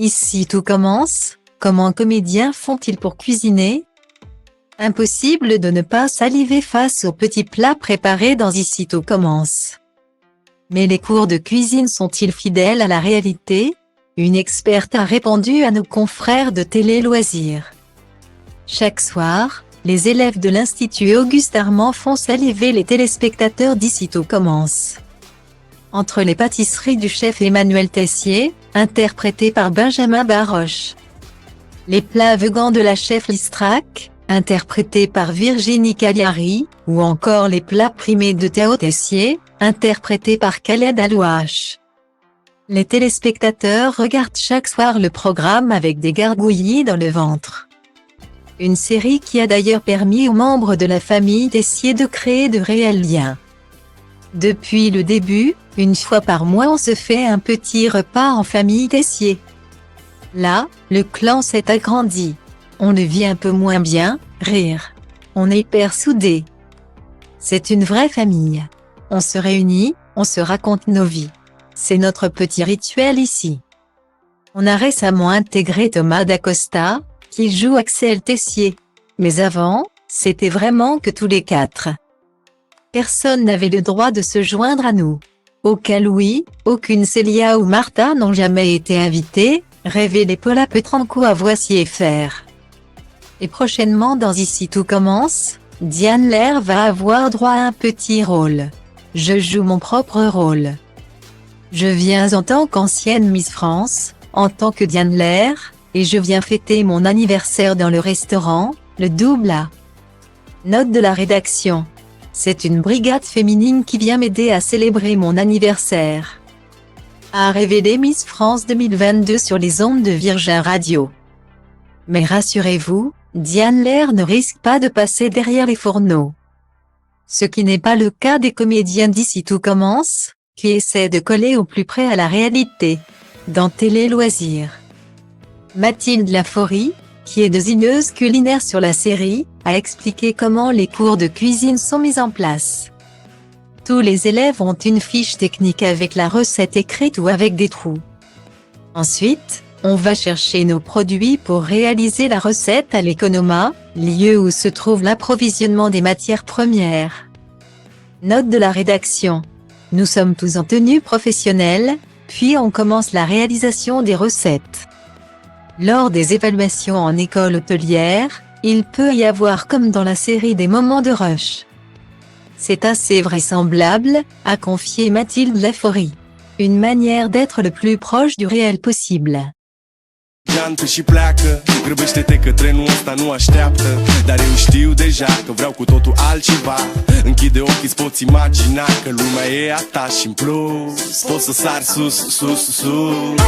Ici tout commence. Comment comédiens font-ils pour cuisiner? Impossible de ne pas saliver face aux petits plats préparés dans Ici tout commence. Mais les cours de cuisine sont-ils fidèles à la réalité? Une experte a répondu à nos confrères de Télé Loisirs. Chaque soir, les élèves de l'Institut Auguste Armand font saliver les téléspectateurs d'Ici tout commence. Entre les pâtisseries du chef Emmanuel Tessier, interprété par Benjamin Baroche, les plats vegans de la chef Listrac, interprété par Virginie Cagliari, ou encore les plats primés de Théo Tessier, interprété par Khaled Alouache. Les téléspectateurs regardent chaque soir le programme avec des gargouillis dans le ventre. Une série qui a d'ailleurs permis aux membres de la famille Tessier de créer de réels liens. Depuis le début, une fois par mois on se fait un petit repas en famille Tessier. Là, le clan s'est agrandi. On le vit un peu moins bien, rire. On est hyper soudés. C'est une vraie famille. On se réunit, on se raconte nos vies. C'est notre petit rituel ici. On a récemment intégré Thomas Dacosta, qui joue Axel Tessier. Mais avant, c'était vraiment que tous les quatre. Personne n'avait le droit de se joindre à nous. Aucun Louis, aucune Célia ou Martha n'ont jamais été invités, révélait Paula Petranco à Voici FR. Et prochainement dans Ici tout commence, Diane Lair va avoir droit à un petit rôle. Je joue mon propre rôle. Je viens en tant qu'ancienne Miss France, en tant que Diane Lair, et je viens fêter mon anniversaire dans le restaurant, le Double A. Note de la rédaction. C'est une brigade féminine qui vient m'aider à célébrer mon anniversaire. A révélé Miss France 2022 sur les ondes de Virgin Radio. Mais rassurez-vous, Diane Lair ne risque pas de passer derrière les fourneaux. Ce qui n'est pas le cas des comédiens d'Ici tout commence, qui essaient de coller au plus près à la réalité. Dans Télé Loisirs, Mathilde Laforie, qui est désigneuse culinaire sur la série, a expliqué comment les cours de cuisine sont mis en place. Tous les élèves ont une fiche technique avec la recette écrite ou avec des trous. Ensuite, on va chercher nos produits pour réaliser la recette à l'Economa, lieu où se trouve l'approvisionnement des matières premières. Note de la rédaction. Nous sommes tous en tenue professionnelle, puis on commence la réalisation des recettes. Lors des évaluations en école hôtelière, il peut y avoir comme dans la série des moments de rush. C'est assez vraisemblable, a confié Mathilde Laforie. Une manière d'être le plus proche du réel possible. Jantă și pleacă, grăbește-te că trenul ăsta nu așteaptă. Dar eu știu deja că vreau cu totul altceva. Închide ochii, îți poți imagina că lumea e a ta și în plus poți să sari sus, sus, sus.